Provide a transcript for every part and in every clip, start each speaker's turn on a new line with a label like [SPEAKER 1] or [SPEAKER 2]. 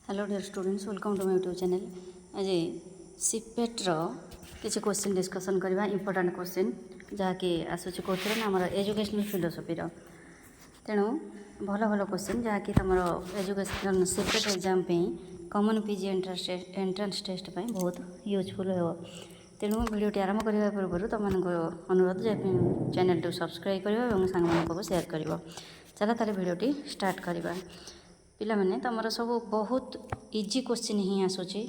[SPEAKER 1] Hello dear students, welcome to my YouTube channel. आज सीपेट्र किसी क्वेश्चन डिस्कसन करवा इंपोर्टेंट क्वेश्चन जहाँकि आसूँ कौन आम एजुकेशनल फिलोसफीर। तेणु भल भल क्वेश्चन जहाँकि तुम education CPET exam common PG entrance test बहुत यूजफुल हो। तेणु भिडियोटी आरंभ करने पूर्व तुम अनुरोध जे चैनल टू सब्सक्राइब कर सांग सेयार कर। चलो ताले भिडियोटी स्टार्ट करवा। पिला माने तमर सब बहुत इजी क्वेश्चन ही आसूची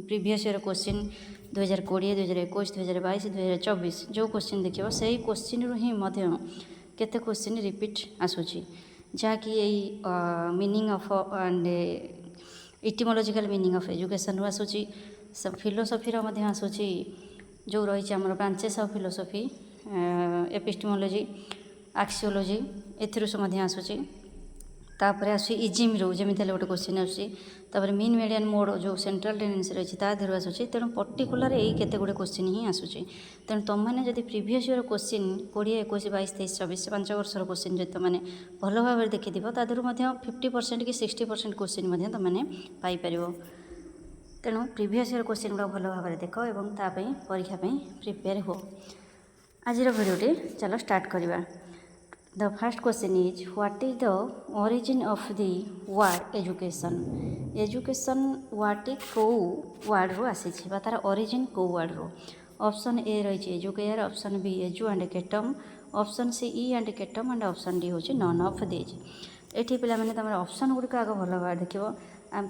[SPEAKER 1] प्रीवियस ईयर क्वेश्चन 2020 2021 2022 2024 जो क्वेश्चन देखिए से क्वेश्चन रु ही केते क्वेश्चन रिपीट आसूची जहाँकि यही meaning of and etymological meaning of education रु आसूची सब फिलोसफी आसूची जो रही आमर branches of philosophy epistemology axiology एथिरु से आसूची। तापर आसूँ इजिम रो जमी गोटे क्वेश्चन आसपर मीन मीडियन मोड जो सेंट्रल टेंडेंसी रही है आसूँ। तेणु पर्टिकुलर यही केते गुड़े क्वेश्चन ही आसूँ। तेणु तुमने जब प्रीवियस ईयर क्वेश्चन 20 21 22 23 24 5 वर्षर क्वेश्चन जो तुमने भल भाव देखी 50% कि 60% क्वेश्चन तुमने पाइपर। तेणु प्रीवियस ईयर क्वेश्चन गुड़ा भल भाव देख और परीक्षा प्रिपेयर हो। आज भिडियोटी चलो स्टार्ट करवा। The first question is, what is the origin of the word education? Education word को word रो आसी तार origin को word रो। ऑप्शन ए रही एजुकेयर, ऑप्शन बी एजु एंड केटम, ऑप्शन सी ई एंड केटम एंड ऑप्शन डी हूँ नन ऑफ दिज। ये पे तुम ऑप्शन गुड़िक आग भल भाव देख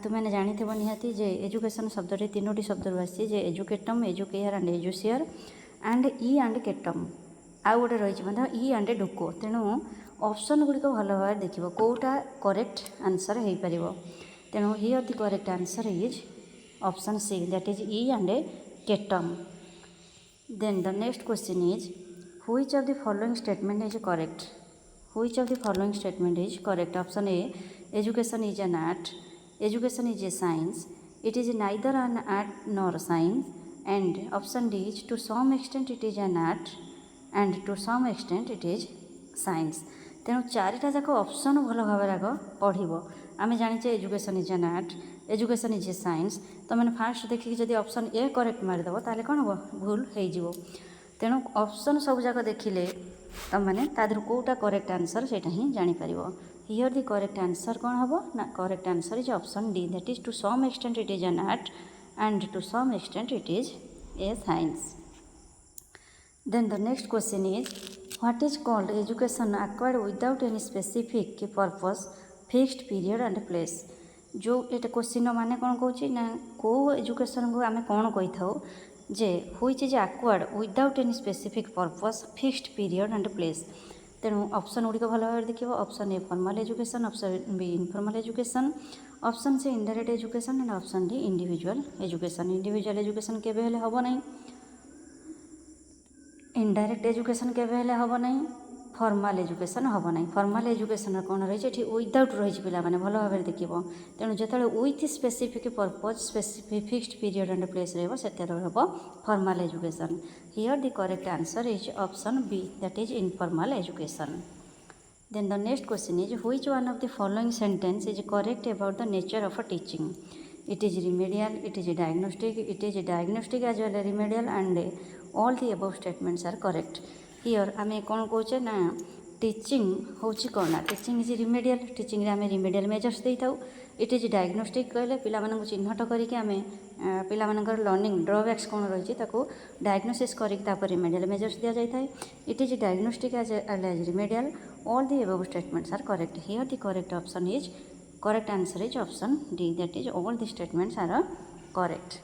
[SPEAKER 1] तुमने जानी निहाती जे एजुकेशन शब्द तीनोटी शब्द आसी educatum educare and educere and ई एंड केटम आउ गोटे रही ई एंड डुको। तेणु ऑप्शन गुड़िक भल भाव देख कौटा करेक्ट आंसर हो पार। तेणु here the correct answer is option C that is ई एंड केटम। Then the next question is which of the following statement is correct. Which of the following statement is correct. Option A education is an art, education is a science, it is neither an art nor science and option D is to some extent it is an art and to some extent it is science. तेणु चारिटा जाक option भल भाव आग पढ़। आम जाने education is an art, education is a science. तो मैंने फास्ट देखिए जब ऑप्शन ए करेक्ट मारिदेव ताले कौन हम भूल हो। तेणु ऑप्शन सब जाक देखिले तुमने तादर कौटा करेक्ट आंसर से ही जापर। हियर द करेक्ट आंसर कौन हम ना correct answer is option D that is to some extent it is an art and to some extent it is a science. Then the next question is, what is called education acquired without any specific purpose, fixed period and place? जो ये question माने कौन कौन ना कौ education को आम कौन कही था जे which is acquired without any specific purpose, fixed period and place. तेणु ऑप्शन गुड़िक भल भाव देखिए option A formal education, option B informal education, option C indirect education and option D individual education. Individual education केबे हेले हबो नहीं, indirect education केबे हेले हबो नहीं, फॉर्मल एजुकेशन हबो नहीं। फॉर्मल एजुकेशन कौन रही है विदाउट रही पिला माने भल भाव देखिए। तेणु जो with specific purpose specific fixed period and place रहा formal education. Here the correct answer is option B that is informal education. Then the next question is which one of the following sentence is correct about the nature of teaching. It is remedial, it is diagnostic as well remedial and all the above statements are correct. Here आमे कौन कहे ना teaching हूँ कौन ना teaching is remedial, teaching आम remedial measures दे था। It is diagnostic कहले पिला चिन्हट करके आम पिला लर्निंग ड्रॉबैक्स कौन रही डायग्नोसिस कर रिमेडियल मेजर्स दि जाए। It is diagnostic as remedial. All the above statements are correct. Here the correct option is correct answer is option D that is all the statements are correct.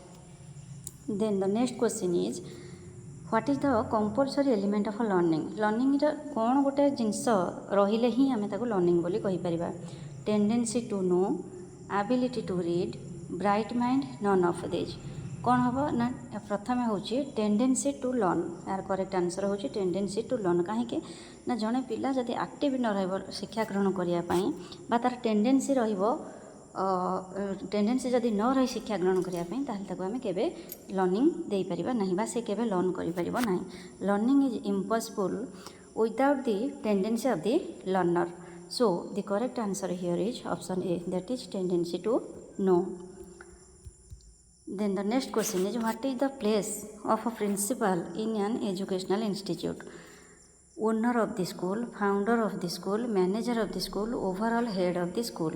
[SPEAKER 1] Then the next question is what is the compulsory element of learning. Learning कौन गोटे जिनस रहिले ही आम learning बोली कहीपर। Tendency to know, ability to read, bright mind, none of these. कौन हम ना प्रथम हूँ टेंडेंसी टू लर्न। यार करेक्ट आंसर हूँ टेंडेंसी टू लर्न। कहीं ना जड़े पिला जब एक्टिव न रहा शिक्षा ग्रहण करने तार टेंडेंसी टेंडेंसी जदि न रही शिक्षा ग्रहण करने आम के लर्निंग दे पारिबा नहीं बा से केबे लर्न करि परिबा नहीं। Learning is impossible without the tendency of the learner. So the correct answer here is option A that is tendency to know. Then the next question is, what is the place of a principal in an educational institute? Owner of the school, founder of the school, manager of the school, overall head of the school.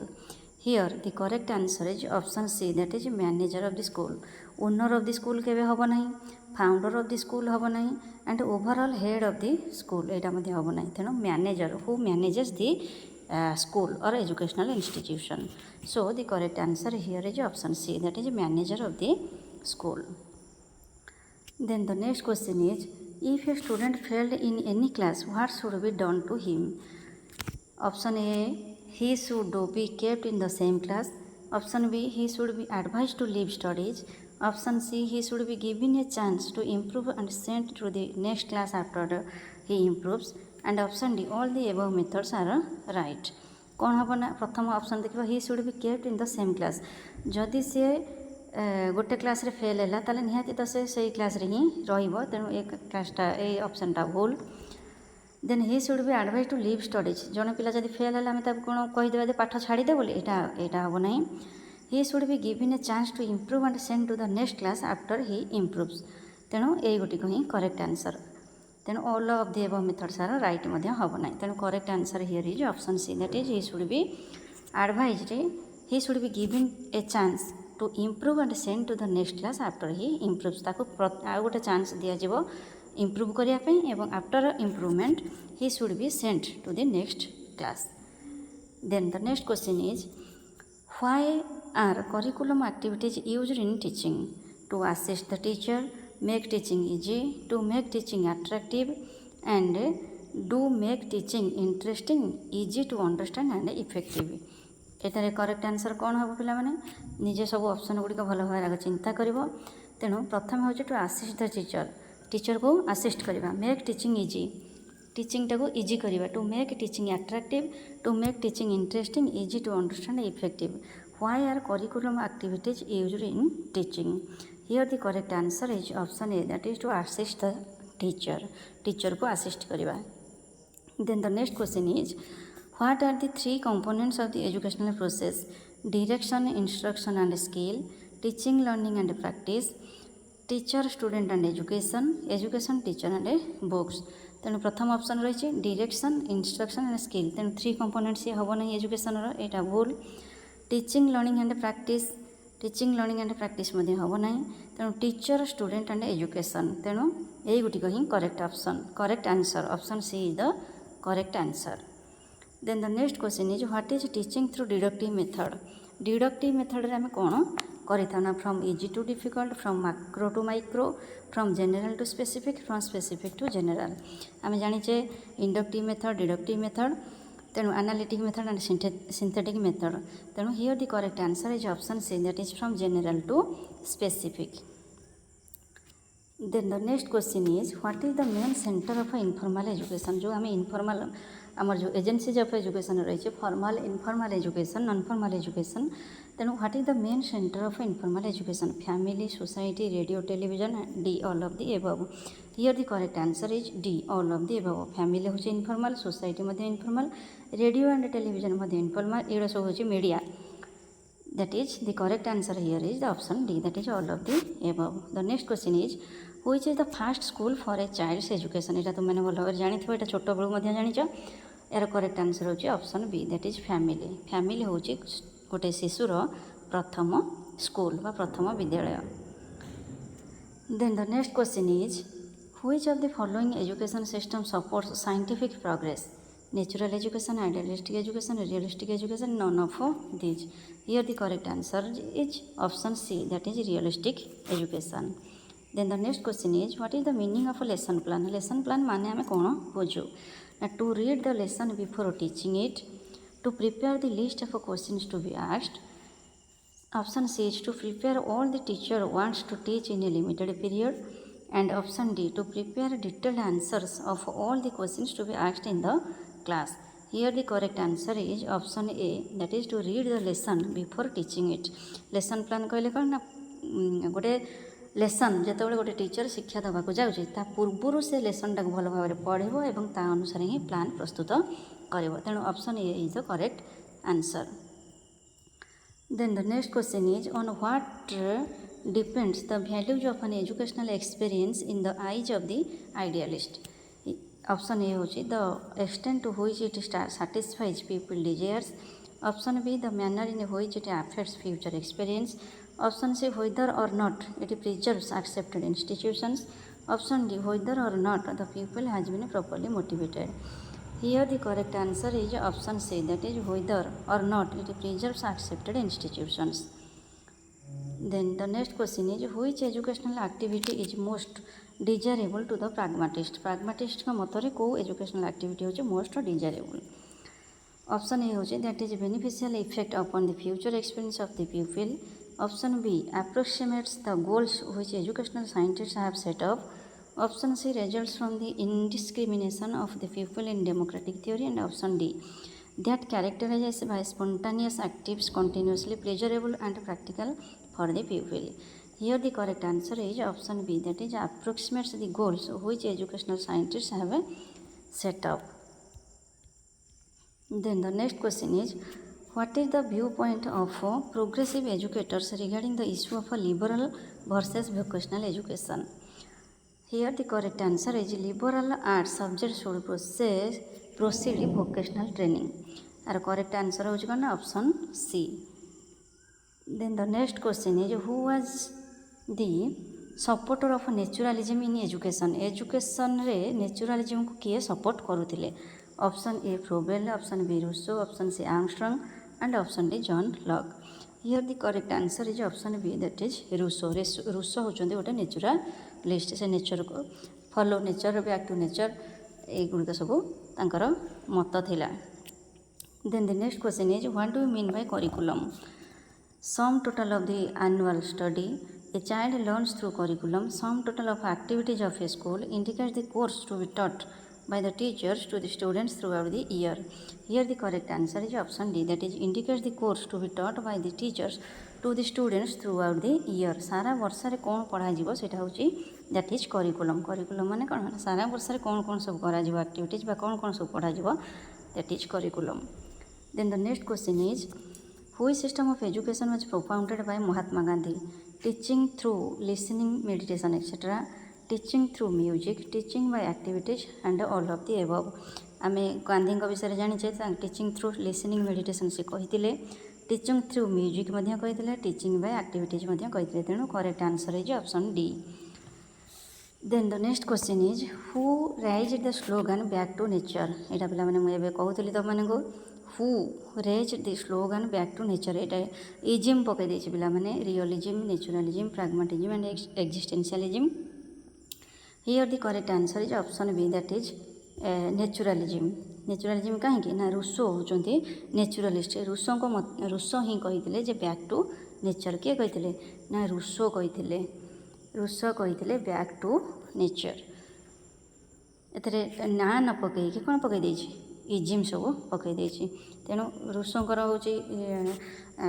[SPEAKER 1] Here the correct answer is option C, that is manager of the school. Owner of the school केबे हबो नहीं, founder of the school हबो नहीं, and overall head of the school एटा मध्ये हबो नहीं. तेणु manager who manages the school or educational institution. So the correct answer here is option C, that is manager of the school. Then the next question is, if a student failed in any class, what should be done to him? Option A, he should be kept in the same class. Option B, he should be advised to leave studies. Option C, he should be given a chance to improve and sent to the next class after he improves. And option D, all the above methods are right. कौन हम ना प्रथम option देखा, ही should be kept in the same class. जदि सी गोटे class रे fail है ताले निहाती तो से क्लास रे ही रहिबो, तेणु ए क्लासटा ए ऑप्शनटा भूल. Then he should be advise to leave studies. जड़े पिला जब फेल है आम कौन कहीदेवा जे पाठ छाड़ीदे बोली, एटा हम ना. He should be given a chance to improve and send to the next class after he improves. तेणु ये गोटिक ही करेक्ट आंसर. तेणु all of the above methods are right मध्य हम ना. तेणु correct answer here is option C, that is he should be advised, he should be given a chance to improve and send to the next class after he improves. ताको आ गोटे chance दिज्व improve करने एवं after improvement he should be sent to the next class. Then the next question is, why are curriculum activities used in teaching? To assist the teacher, make teaching easy, to make teaching attractive, and do make teaching interesting, easy to understand and effective. एटारे correct answer कौन हम पिला माने निजे सब option गुड़िक भल भाव चिंता करिवो. तेणु प्रथम हूँ to assist the teacher, teacher को असिस्ट करवा. मेक टीचिंग इजी, टीचिंग टाको इजी करवा. To make teaching attractive, to make teaching interesting, easy to understand, effective. Why are curriculum activities used in teaching? Here the correct answer is option A, that is to assist the teacher, teacher को assist करवा. Then the next question is, what are the three components of the educational process? Direction, instruction and skill, teaching, learning and practice, teacher, student and education, education, teacher and books. तेणु प्रथम option रही direction, instruction and skill. तेणु three components ये हम ना education एटा भूल. Teaching, learning and practice, teaching, learning and practice मध्य हम ना. तेणु टीचर, स्टूडेंट एंड एजुकेशन. तेणु यही गुटिक ही correct option, correct answer. Option C is the correct answer. Then the next question is, what is teaching through deductive method? Deductive method रे आम कौन करिथा ना, from easy to difficult, from macro to micro, from general to specific, from specific to general. आम जानिचे inductive method, deductive method, तेणु analytic method and synthetic method. तेणु here the correct answer is option C, that is from general to specific. Then the next question is, what is the main centre of informal education? जो आम informal आमर जो agencies of education रही, formal, informal education, non formal education. तेणु what is the main centre of informal education? Family, society, radio, television, D all of the above. Here the correct answer is D all of the above. Family हूँ informal, society मध्य informal, radio and television मध्य informal, ये सब हूँ media. That is the correct answer here is the option D, that is all of the above. The next question is, which is the first school for a child's education? यहाँ तुमने भल भाव जानी, यहाँ छोट बेलू जाच. यार करेक्ट आंसर होची option B, that is family. Family हूँ गोटे शिशुर प्रथम स्कूल बा प्रथम विद्यालय. Then the next question is, which of the following education system supports scientific progress? Natural education, idealistic education, realistic education, none of this. Here the correct answer is option C, that is realistic education. Then the next question is, what is the meaning of lesson plan? Lesson plan माने आम कौन बुझू ना? To read the lesson before teaching it, to prepare the list of questions to be asked. Option C is to prepare all the teacher wants to teach in a limited period. And option D, to prepare detailed answers of all the questions to be asked in the class. Here the correct answer is option A, that is to read the lesson before teaching it. Lesson plan कहले कौन ना, गोटे lesson जो गोटे teacher शिक्षा देवाक जाऊँगी ता पूर्वर से लेसन टाक भल भाव पढ़ो और ता अनुसार ही प्लान प्रस्तुत कर. तेणु option A is the correct answer. Then the next question is, on what depends the values of an educational experience in the eyes of the idealist. Option A होची the extent to which it satisfies people desires. Option B the manner in which it affects future experience. Option C whether or not it preserves accepted institutions. Option D whether or not the pupil has been properly motivated. Here the correct answer is option C, that is whether or not it preserves accepted institutions. Then the next question is which educational activity is most desirable to the pragmatist. Pragmatist का मतरे को educational activity होचे most desirable. Option A होचे that is beneficial effect upon the future experience of the pupil. Option B approximates the goals which educational scientists have set up. Option C results from the indiscrimination of the pupil in democratic theory. And option D that characterizes by spontaneous actives continuously pleasurable and practical for the pupil. Here the correct answer is option B, that is approximates the goals which educational scientists have set up. Then the next question is what is the viewpoint of progressive educators regarding the issue of a liberal versus vocational education? Here the correct answer is liberal arts subjects should proceed vocational training. Our correct answer is option C. Then the next question is who was the supporter of naturalism in education? Education रे naturalism को किए support करुथिले? Option A Froebel, option B Rousseau, option C Armstrong and option D John Locke. Here the correct answer is option B, that is Rousseau. Rousseau होचंदे गोटे naturalist, से nature को follow nature, back to nature एगुड़िक सबू तांकर मत थिला. Then the next question is what do you mean by curriculum? Sum total of the annual study. A child learns through curriculum. Sum total of activities of a school indicates the course to be taught by the teachers to the students throughout the year. Here the correct answer is option D, that is indicates the course to be taught by the teachers to the students throughout the year. सारा वर्ष रे कौन पढ़ा जीवो सेटा होची that is curriculum. Curriculum माने कौन सारा वर्ष रे कौन कौन सब करा जीवो activities बा कौन कौन सब पढ़ा जीवो that is curriculum. Then the next question is which system of education was propounded by Mahatma Gandhi? Teaching through listening, meditation, etc. Teaching through music, teaching by activities and all of the above. आमे गांधी विषय जानी teaching through listening meditation से कही teaching through music कही teaching by activities कही तेणु correct answer is option D. Then the next question is who rise the slogan back to nature. यहाँ पे मुझे कहूली तुम मानक who raise the slogan back to nature. यहाँ इजिम पकई पे realism, naturalism, pragmatism and existentialism. Here the correct answer is option B, that is naturalism. Naturalism कहीं ना रूसो होती नेचुरलिस्ट. रूसो ही कही जे बैक टू नेचर. किए कही ना रूसो कही बैक टू नेचर. एथरे ना न पकई कौन पकई इजिम सब पकई. तेणु रूसोंकर हूँ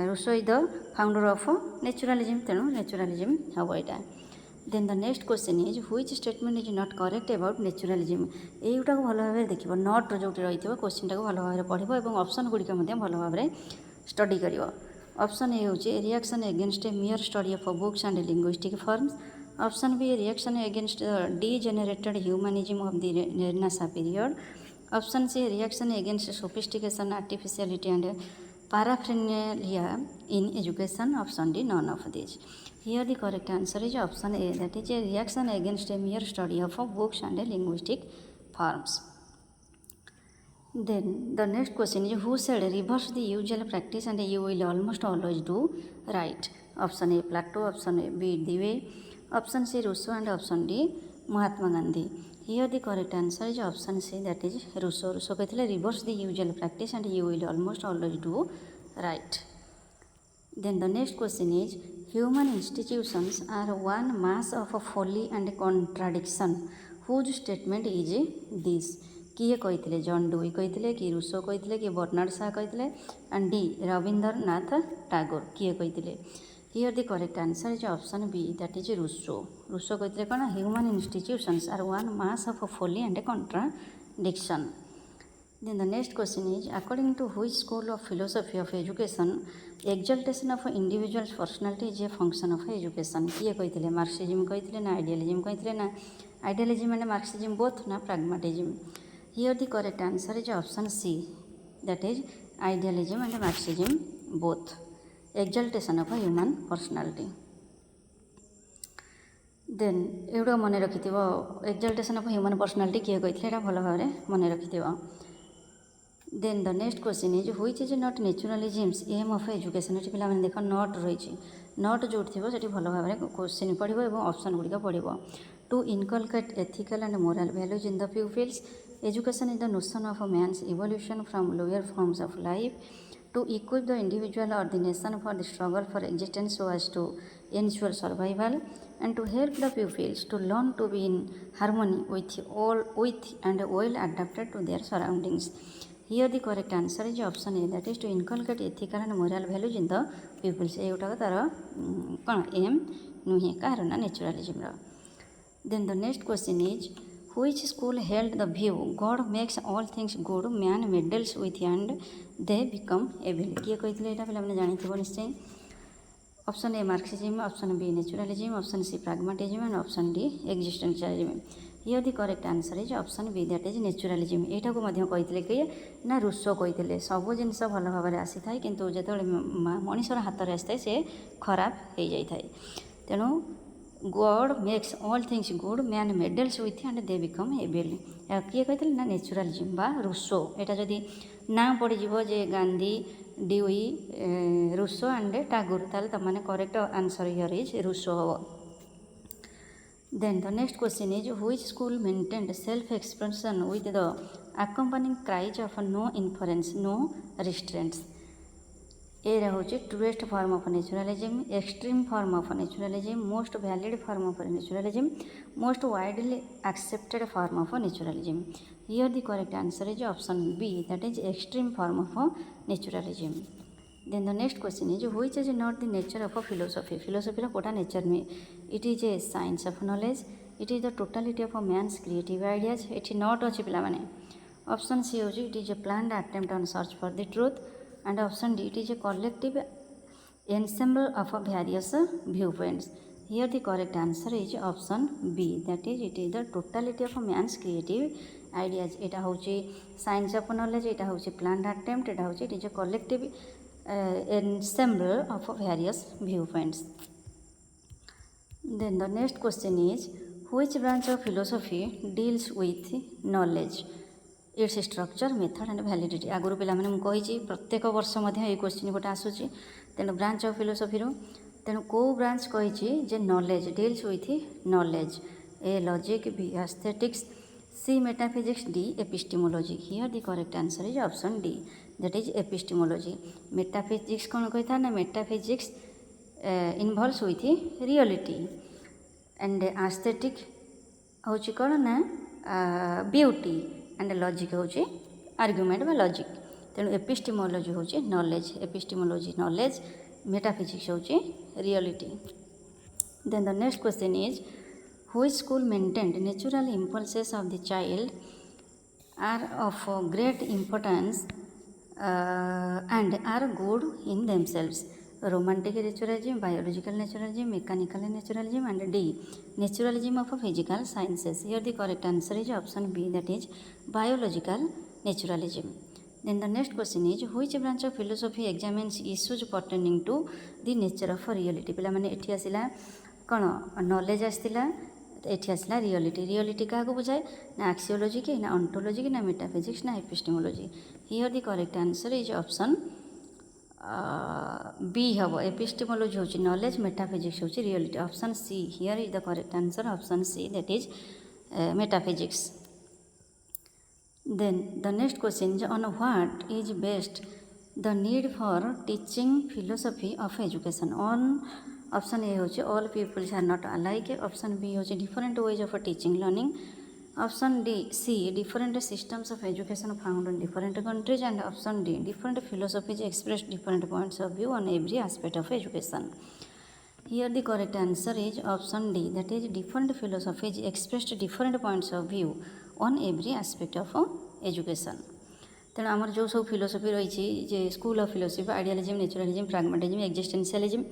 [SPEAKER 1] Rousseau is the founder of naturalism. तेणु नेचुरलिज्म हम यहाँ. Then the next question is which statement is not correct about naturalism. यहीटा को भल भाव देख नट जो रही क्वेश्चन टाक भल भाव पढ़ और ऑप्शन गुड़िक भल भाव स्टडी कर. ऑप्शन ए हूँ reaction against a mere study of books and linguistic forms. Option B reaction against degenerated humanism of the renaissance period. Option C reaction against sophistication, artificiality and paraphernalia in education. Option D none of these. Here the correct answer is option A, that is a reaction against a mere study of books and linguistic forms. Then the next question is who said reverse the usual practice and you will almost always do right. Option A Plato, option B Dewey, option C Rousseau and option D Mahatma Gandhi. Here the correct answer is option C, that is Rousseau. Rousseau कहते reverse the usual practice and you will almost always do right. Then the next question is human institutions are one mass of folly and contradiction. Whose statement is this? किए कही John dewy कही कि Rousseau कही कि Bernard शा कही and D Rabindranath Tagore किए कही. Here the correct answer is option B, that is Rousseau. Rousseau कही कौन human institutions are one mass of folly and contradiction. Then the next question is according to which school of philosophy of education exaltation of individual's personality is a function of education किए कहते Marxism कहते ना idealism कहते ना idealism and Marxism both ना pragmatism here the correct answer is option C that is idealism and Marxism both exaltation of human personality then एवढा मन रखि एक्सल्टेशन ऑफ ह्यूमन पर्सनालिटी किए कहते भल भाव मन रखि then the next question is which is not naturalism's aim of education ये पे देख नट रही नट जो थी से भल भाव क्वेश्चन पढ़ो और ऑप्शन गुड़िक पढ़ो to inculcate ethical and moral values in the pupils education is the notion of man's evolution from lower forms of life to equip the individual or the nation for the struggle for existence so as to ensure survival and to help the pupils to learn to be in harmony with and well adapted to their surroundings. Here the correct answer is option A that is to inculcate ethical and moral values in the pupils. एटा तार कौन M नुहे car ना naturalism. Then the next question is which school held the view God makes all things good man meddles with and they become evil किए कहते यहाँ पे जानी निश्चय option A Marxism option B naturalism option C pragmatism and option D existentialism here the correct answer is option B that is naturalism यहाँ को कहते किए ना रूसो कहते सब जिनस भल भाव में आसी था किंतु जो मनीषर हाथ में आसी से खराब हो जाए तेणु God makes all things good man meddles with and they become evil किए कहते ना नेचुरलिज्म बा रूसो यहाँ जदि ना पड़ जे Gandhi Dewey Rousseau and Tagore ताल तुम मैंने correct answer here is Rousseau हम. Then the next question is which school maintained self expression with the accompanying cries of no inference no restraints. A हूँ truest form of naturalism extreme form of naturalism most valid form of naturalism most widely accepted form of naturalism here the correct answer is option B that is extreme form of naturalism. Then the next question is which is not the nature of philosophy फिलोसफीर कोटा nature नुहे it is a science of knowledge it is the totality of man's creative ideas ये नट अच्छी पे option C हूँ it is A planned attempt on search for the truth and option D it is a collective ensemble of various viewpoints. Here the correct answer is option B that is it is the totality of man's creative ideas. एटा हूँ science of knowledge एटा हूँ planned attempt एटा हूँ it is a collective ensemble of various viewpoints. Then the next question is which branch of philosophy deals with knowledge its structure method and validity आगुरी पे मुझे प्रत्येक वर्ष ये question गोटे आसूँ तेणु ब्रांच ऑफ फिलोसफी तेणु कौ ब्रांच कही knowledge deals with knowledge A logic B aesthetics C metaphysics D epistemology here the correct answer is option D that is epistemology metaphysics कौन कही था ना metaphysics involves with reality and aesthetic हूँ कौन ना ब्यूटी एंड लॉजिक हूँ argument बा logic तेणु एपिस्टेमोलॉजी हूँ नॉलेज एपिस्टेमोलॉजी नॉलेज मेटाफिजिक्स हूँ reality. Then the next question is which school maintained natural impulses of the child are of great importance and are good in themselves romantic naturalism biological naturalism mechanical naturalism and the naturalism of physical sciences here the correct answer is option B that is biological naturalism. Then the next question is which branch of philosophy examines issues pertaining to the nature of reality पे ये आसला कौन knowledge आसला ये आसला reality क्या बुझाए ना एक्सियोलॉजी की ना ऑन्टोलॉजी की ना मेटाफिजिक्स ना epistemology here the correct answer is option B हम एपिस्टेमोलॉजी हूँ नॉलेज मेटाफिजिक्स हूँ reality option C here is the correct answer option C that is metaphysics. Then the next question is on what is based the need for teaching philosophy of education on option A हूँ all peoples are not alike option B हूँ different ways of teaching learning option D C different systems of education found in different countries and option D different philosophies express different points of view on every aspect of education here the correct answer is option D that is different philosophies expressed different points of view on every aspect of education. तेणु आमर जो सब philosophy रही जे school of philosophy idealism naturalism pragmatism existentialism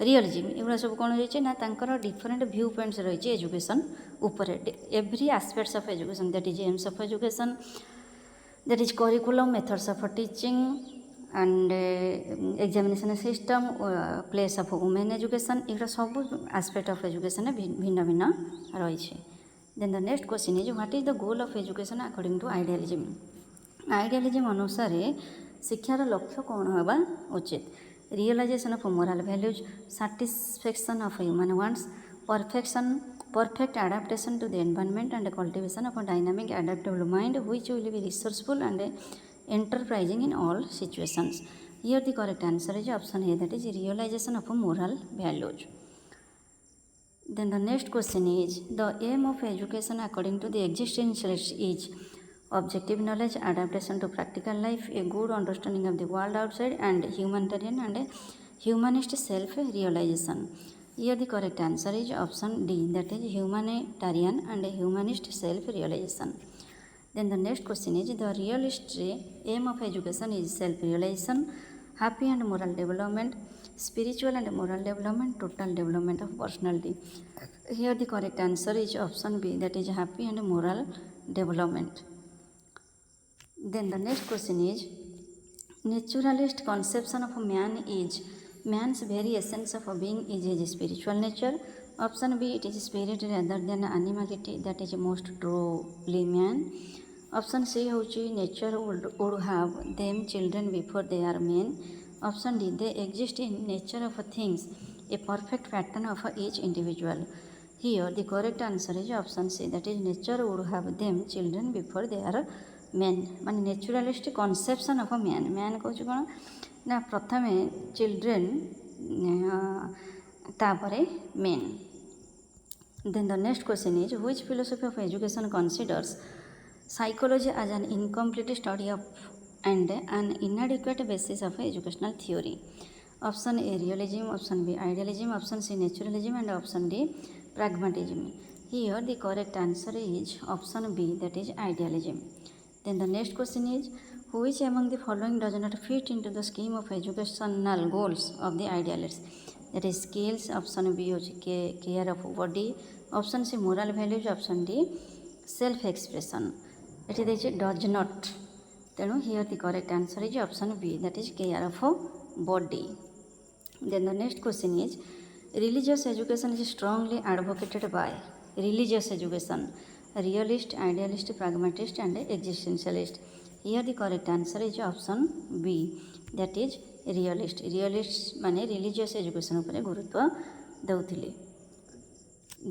[SPEAKER 1] realism एगुड़ा सब कौन रही ना तांकर डिफरेंट व्यू पॉइंट्स रही एजुकेशन उपर every aspects of education that is aims of education that is curriculum methods of teaching and examination system place of women education एगुड़ा सब आस्पेक्ट ऑफ एजुकेशन भिन्न भिन्न रही then the next question is what is the goal of education according to idealism idealism अनुसार शिक्षार लक्ष्य कौन होगा उचित realization of moral values satisfaction of human wants perfect adaptation to the environment and cultivation of a dynamic adaptable mind which will be resourceful and enterprising in all situations. Here the correct answer is option A, that is realization of moral values. Then the next question is the aim of education according to the existentialist is objective knowledge, adaptation to practical life, a good understanding of the world outside, and humanitarian and humanist self-realization. Here the correct answer is option D, that is humanitarian and humanist self-realization. Then the next question is the realist aim of education is self-realization, happy and moral development, spiritual and moral development, total development of personality. Here the correct answer is option B, that is happy and moral development. Then the next question is naturalist conception of man is man's very essence of being is his spiritual nature. Option B, it is spirit rather than animality that is most truly man. Option C hochi nature would have them children before they are men. Option D, they exist in nature of things, a perfect pattern of each individual. Here the correct answer is option C, that is nature would have them children before they are men. मान naturalist conception of man man कौन कौन ना प्रथम children तापरे men. Then the next question is which philosophy of education considers psychology as an incomplete study of and an inadequate basis of educational theory. Option A realism, option B idealism, option C naturalism and option D pragmatism. Here the correct answer is option B, that is idealism. Then the next question is which among the following does not fit into the scheme of educational goals of the idealists? That is skills. Option B is care of body. Option C moral values. Option D self expression. It is does not. Then here the correct answer is option B, that is care of body. Then the next question is religious education is strongly advocated by religious education realist, idealist, pragmatist and existentialist. Here the correct answer is option B, that is realist. realist माने religious education उपरे गुरुत्व दउथिले.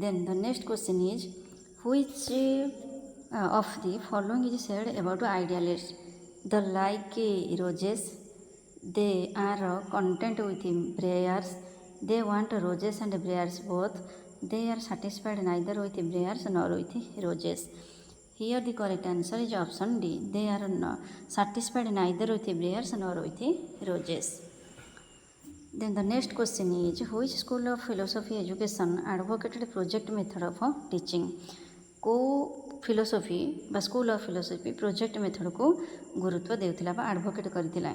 [SPEAKER 1] Then the next question is which of the following is said about idealists? The like roses, they are content with prayers, they want roses and prayers both, they are satisfied neither with prayers nor with roses. Here the correct answer is option D, they are not satisfied neither with prayers nor with roses. Then the next question is which school of philosophy education advocated project method of teaching? को philosophy बा school of philosophy project method को गुरुत्व देउथिला बा advocate करथिला.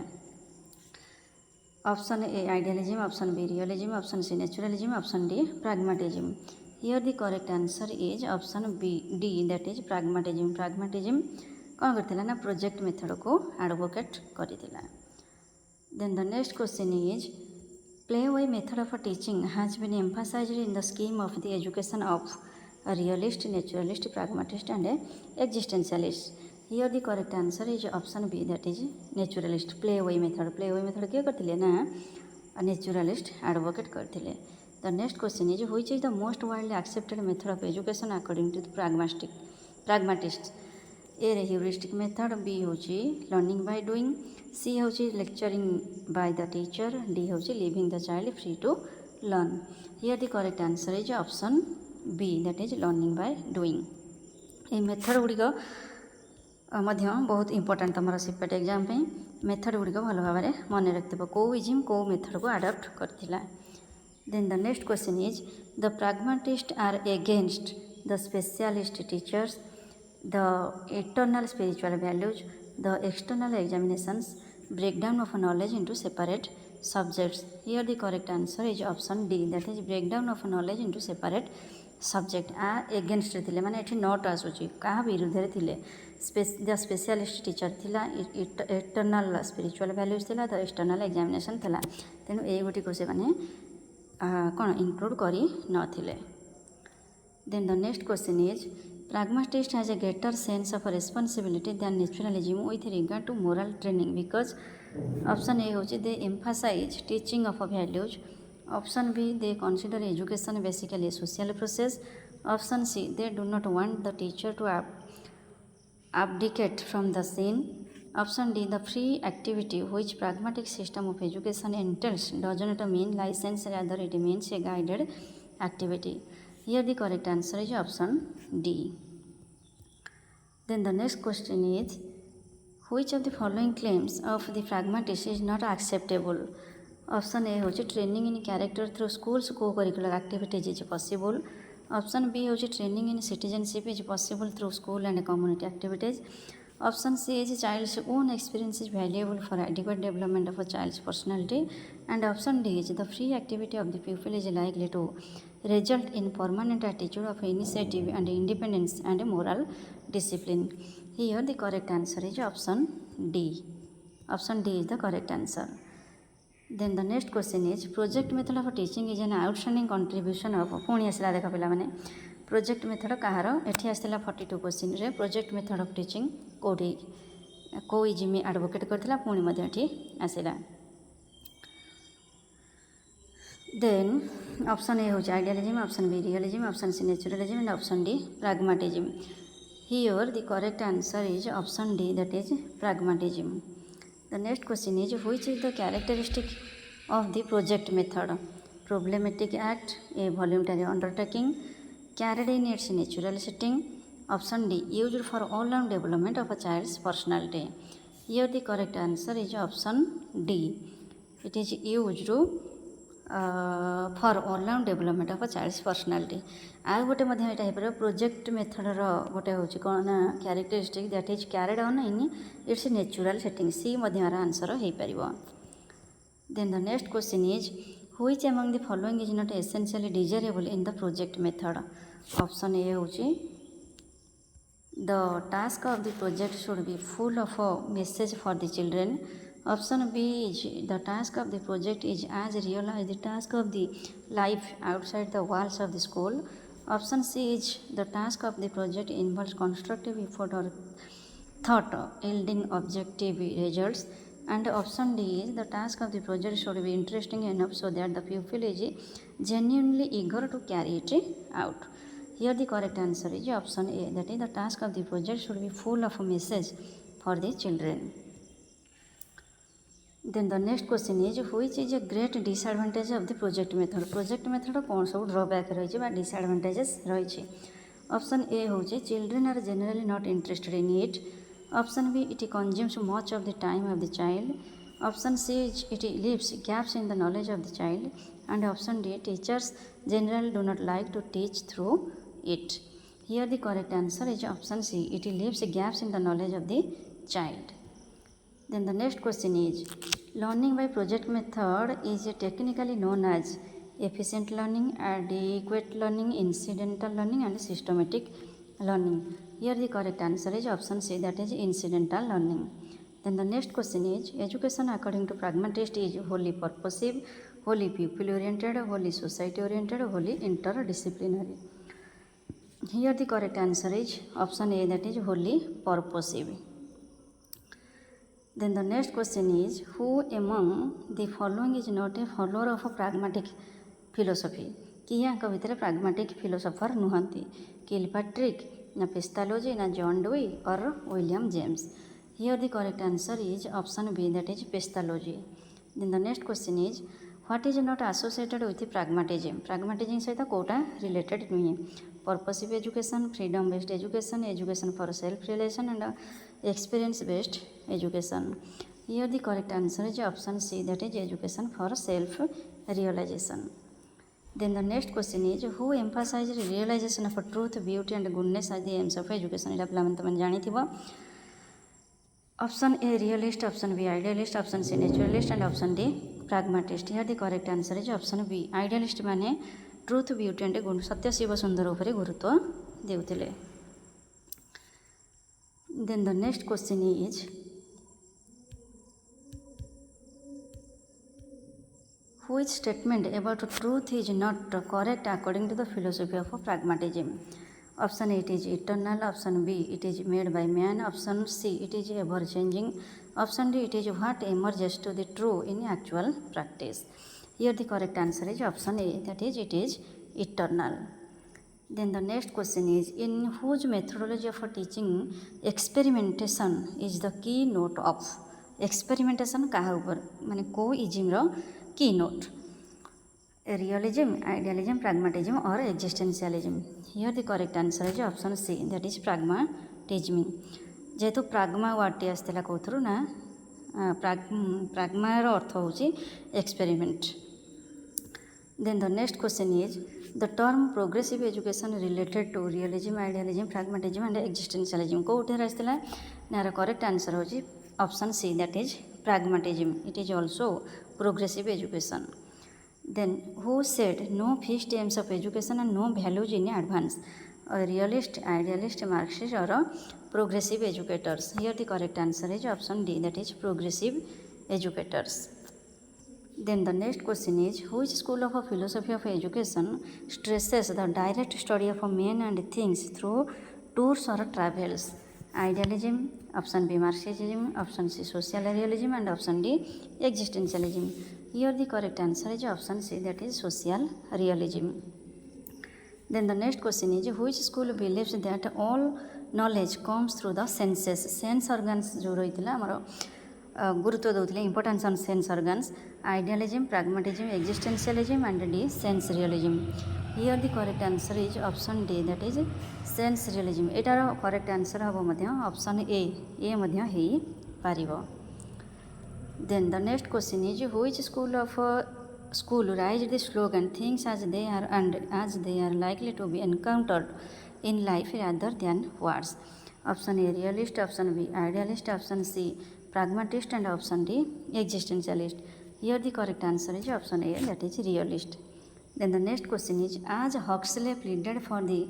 [SPEAKER 1] Option A idealism, option B realism, option C naturalism, option D pragmatism. Here the correct answer is option B D, that is pragmatism. pragmatism कौन करथिला ना project method को advocate करथिला. Then the next question is play way method of teaching has been emphasised in the scheme of the education of realist, naturalist, pragmatist and existentialist. Here the correct answer is option B, that is naturalist. play way method किए करथिले ना naturalist advocate करथिले. The next question is which is the most widely accepted method of education according to the pragmatists? A heuristic method, B होची learning by doing, C होची lecturing by the teacher, D होची leaving the child free to learn. Here the correct answer is option B, that is learning by doing. ये method गुड़िक बहुत important तुम CIPET exam method गुड़िक भल भाव में मन रखिथ कौ इजिम कौ मेथड को आडप्ट करथिला. Then the next question is the pragmatist are against the specialist teachers, the eternal spiritual values, The external examinations breakdown of knowledge into separate subjects. Here the correct answer is option D, that is breakdown of knowledge into separate subject. Against थे माने एठी not आसुची क्या विरुद्ध थे the specialist teacher थिला external spiritual values थिला the external examination थिला तेणु ए गोटी को से माने कौन इनक्लूड करी नथिले. Then the next question is pragmatist has a greater sense of responsibility than naturalism with regard to moral training because option A होची they emphasize teaching of values, option B they consider education basically a social process, option C they do not want the teacher to abdicate from the scene, option D the free activity which pragmatic system of education entails does not mean license, rather it means a guided activity. Here the correct answer is option D. Then the next question is which of the following claims of the pragmatist is not acceptable? Option A होची training in character through schools co-curricular activities is possible. Option B होची training in citizenship is possible through school and community activities. Option C is child's own experience is valuable for adequate development of a child's personality. And option D is the free activity of the pupil is likely to result in permanent attitude of initiative and independence and moral discipline. Here the correct answer is option D. Option D is the correct answer. Then the next question is project method of teaching is an outstanding contribution of पुणी आसला देख पे मैंने project method कहार एठी आसला 42 question रे project method of teaching कोडी को इजिमी एडवोकेट करथिला पुणी मध्ये एठी आसला. देन ऑप्शन ए होची idealism, option B realism, option C naturalism and option D pragmatism. Here the correct answer is option D, that is pragmatism. The next question is which is the characteristic of the project method? Problematic act, a voluntary undertaking, carried in its natural setting, option D used for all-round development of a child's personality. Here the correct answer is option D. It is used for all-round development of a child's personality. ଆଉ ଗୋଟେ ମଧ୍ୟ ଏଇଟା ହେଇପାରିବ project ମେଥଡ଼ର ଗୋଟେ ହେଉଛି କ'ଣ ନା characteristic that is carried on in its natural setting, C ମଧ୍ୟର ଆନ୍ସର୍ ହେଇପାରିବ. Then the next question is which among the following is not essentially desirable in the project method? Option A ହେଉଛି the task of the project should be full of message for the children. Option B is the task of the project is as real as the task of the life outside the walls of the school. Option C is the task of the project involves constructive effort or thought yielding objective results. And option D is the task of the project should be interesting enough so that the pupil is genuinely eager to carry it out. Here the correct answer is option A, that is the task of the project should be full of message for the children. Then the next question is which is a great disadvantage of the project method? Project method कौन सब drawback रही है disadvantages रही. Option A होचे children are generally not interested in it. Option B it consumes much of the time of the child. Option C it leaves gaps in the knowledge of the child. And option D teachers generally do not like to teach through it. Here the correct answer is option C, it leaves gaps in the knowledge of the child. Then the next question is learning by project method is technically known as efficient learning, adequate learning, incidental learning and systematic learning. Here the correct answer is option C, that is incidental learning. Then the next question is education according to pragmatist is wholly purposive, wholly pupil oriented, wholly society oriented, wholly interdisciplinary. Here the correct answer is option A, that is wholly purposive. Then the next question is who among the following is not a follower of a pragmatic philosophy? किया भितर pragmatic philosopher नुहंती? किलपाट्रिक ना Pestalozzi ना John dewy और William James. Here the correct answer is option B, that is pestalozzi. Then the next question is what is not associated with pragmatism? Pragmatism सहित Kota related नुहे. Purposive education, freedom based education, education for self realization and experience based education. Here the correct answer is option C, that is education for self realization. Then the next question is who emphasized realization of truth, beauty and goodness as the aims of education? एटा पिला मन तमन जानि थिबो. Option A realist, option B idealist, option C naturalist and option D pragmatist. Here the correct answer is option B. Idealist माने truth beauty and गुण सत्य शिव सुंदर उपरे गुरुत्व देउथिले. Then the next question is which statement about truth is not correct according to the philosophy of pragmatism? Option A, it is eternal. Option B, it is made by man. Option C, it is ever changing. Option D, it is what emerges to the true in actual practice. Here the correct answer is option A, that is it is eternal. Then the next question is, in whose methodology of teaching experimentation is the keynote of? Experimentation kaha upar mane ko ism ro keynote? Realism, idealism, pragmatism or existentialism? Here the correct answer is option C, that is pragmatism. जेहेतु pragma word आसला कौथर ना प्राग्मार अर्थ हूँ experiment. Then the next question is the term progressive education related to realism, idealism, pragmatism and existentialism कौटे आसला यार करेक्ट आंसर हूँ option C, that is pragmatism. It is also progressive education. Then who said no fixed aims of education and no values in advance? Realist, idealist, Marxist or progressive educators? Here the correct answer is option D, that is progressive educators. Then the next question is, which school of philosophy of education stresses the direct study of men and things through tours or travels? Idealism, option B Marxism, option C social realism and option D existentialism. Here the correct answer is option C, that is social realism. Then the next question is, which school believes that all knowledge comes through the senses? Sense organs जो रही आमर गुरुत्व दौले importance on sense organs. Idealism, pragmatism, existentialism and D sense realism. Here the correct answer is option D, that is sense realism. एटार correct answer हम option A मध्य हो पारिबो. Then the next question is, which school raised the slogan things as they are and as they are likely to be encountered in life rather than words? Option A realist, option B idealist, option C pragmatist and option D existentialist. Here the correct answer is option A, that is realist. Then the next question is, as Huxley pleaded for the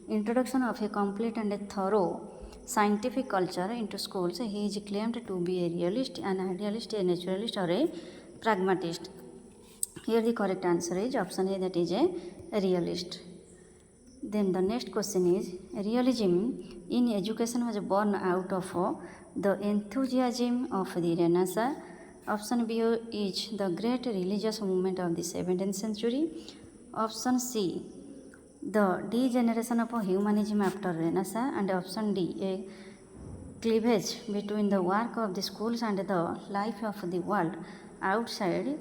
[SPEAKER 1] introduction of a complete and a thorough scientific culture into schools, he is claimed to be a realist, an idealist, a naturalist or a pragmatist. Here the correct answer is option A, that is a realist. Then the next question is, realism in education was born out of the enthusiasm of the Renaissance. Option B is the great religious movement of the 17th century. Option C, the degeneration of humanism after Renaissance, and option D, a cleavage between the work of the schools and the life of the world outside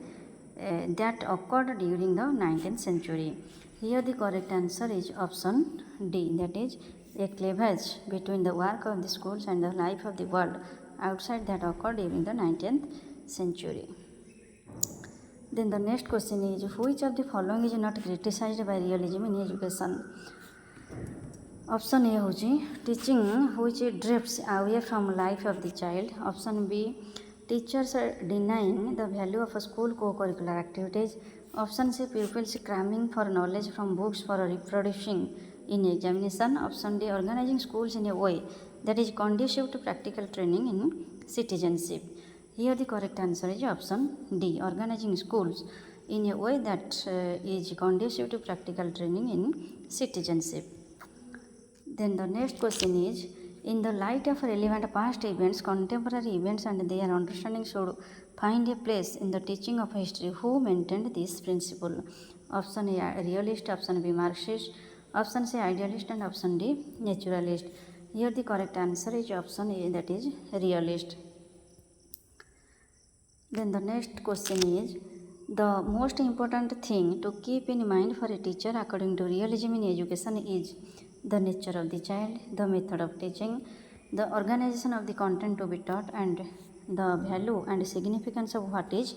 [SPEAKER 1] that occurred during the 19th century. Here the correct answer is option D, that is a cleavage between the work of the schools and the life of the world outside that occurred during the 19th century. Then the next question is, which of the following is not criticized by realism in education? Option A होची teaching which drifts away from life of the child. Option B, teachers are denying the value of school co-curricular activities. Option C, pupils cramming for knowledge from books for reproducing in examination. Option D, organizing schools in a way that is conducive to practical training in citizenship. Here the correct answer is option D, organizing schools in a way that is conducive to practical training in citizenship. Then the next question is, in the light of relevant past events, contemporary events and their understanding should find a place in the teaching of history. Who maintained this principle? Option A realist, option B Marxist, option C idealist and option D naturalist. Here the correct answer is option A, that is realist. Then the next question is, the most important thing to keep in mind for a teacher according to realism in education is the nature of the child, the method of teaching, the organization of the content to be taught and the value and significance of what is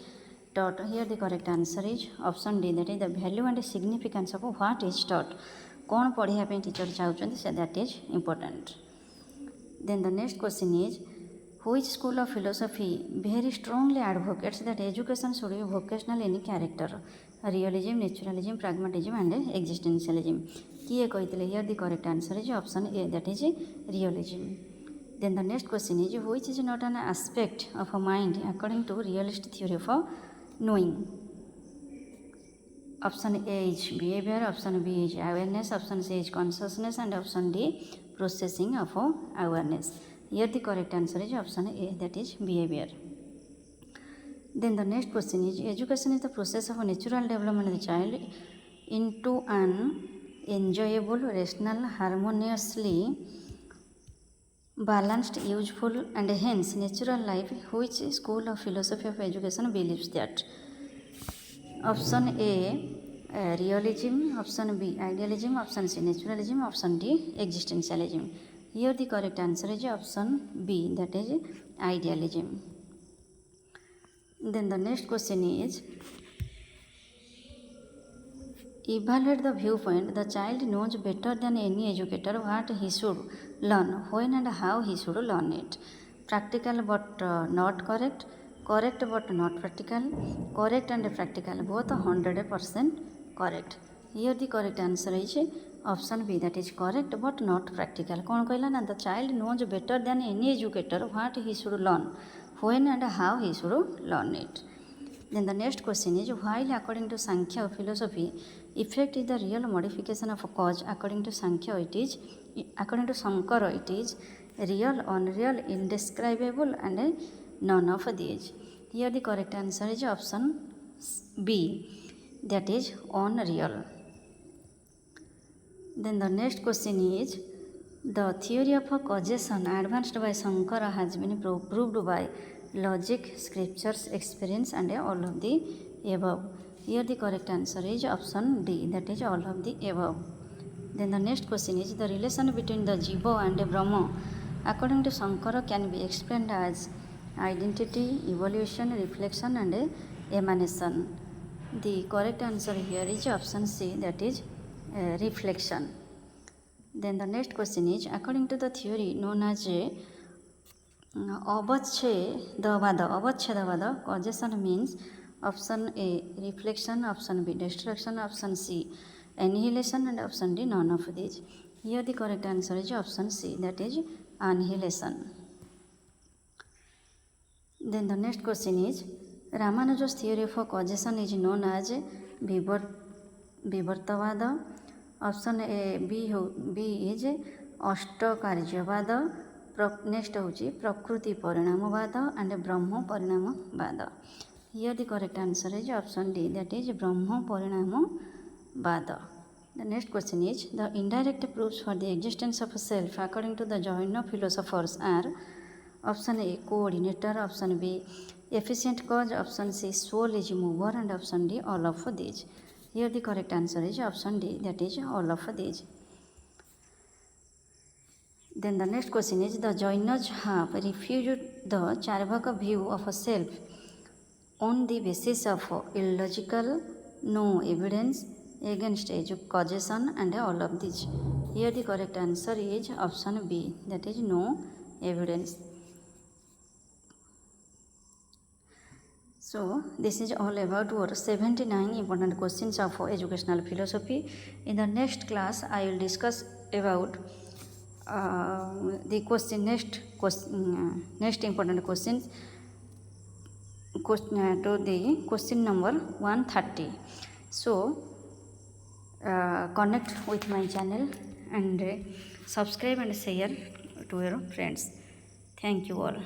[SPEAKER 1] taught. Here the correct answer is option D, that is the value and significance of what is taught. कौन पढ़िया पे teacher चाहते that is important. Then the next question is, which school of philosophy very strongly advocates that education should be vocational in character? Realism, naturalism, pragmatism and existentialism. किए कहते here the correct answer is option A, that is realism. Then the next question is which is not an aspect of a mind according to realist theory of knowing? Option A is behavior, option B is awareness, option C is consciousness and option D processing of awareness. Here the correct answer is option A, that is behavior. Then the next question is education is the process of natural development of the child into an enjoyable, rational, harmoniously balanced, useful and hence natural life. Which school of philosophy of education believes that? Option A realism, option B idealism, option C naturalism, option D existentialism. Here the correct answer is option B, that is idealism. Then the next question is evaluate the viewpoint the child knows better than any educator what he should learn, when and how he should learn it. Practical but not correct, correct but not practical, correct and practical, both 100% correct. Here the correct answer is option B, that is correct but not practical. कौन कहला ना, the child knows better than any educator what he should learn, when and how he should learn it. Then the next question is while according to Sankhya philosophy effect is the real modification of a cause, according to Sankhya it is, according to Shankara it is real, unreal, indescribable and none of these. Here the correct answer is option B, that is unreal. Then the next question is the theory of causation advanced by Shankara has been proved by logic, scriptures, experience and all of the above. Here the correct answer is option D, that is all of the above. Then the next question is the relation between the Jiva and Brahma according to Shankara can be explained as identity, evolution, reflection and emanation. The correct answer here is option C, that is reflection. Then the next question is according to the theory known as Avachedavada, causation means option A reflection, option B destruction, option C annihilation and option D none of these. Here the correct answer is option C, that is annihilation. Then the next question is Ramanuja's theory of causation is known as Vivartavada. Option A B is Ashtakaryavada. Next होची प्रकृति परिणामवाद and Brahma परिणामवाद. Here the correct answer is option D, that is Brahma परिणामवाद. The next question is the indirect proofs for the existence of self according to the Jaina philosophers are option A coordinator, option B efficient cause, option C soul is mover and option D all of these. Here the correct answer is option D, that is all of these. Then the next question is the Jainas have refused the Charvaka view of a self on the basis of illogical, no evidence against causation and all of these. Here the correct answer is option B, that is no evidence. So this is all about our 79 important questions of educational philosophy. In the next class I will discuss about the next important questions to the question number 130. So connect with my channel and subscribe and share to your friends. Thank you all.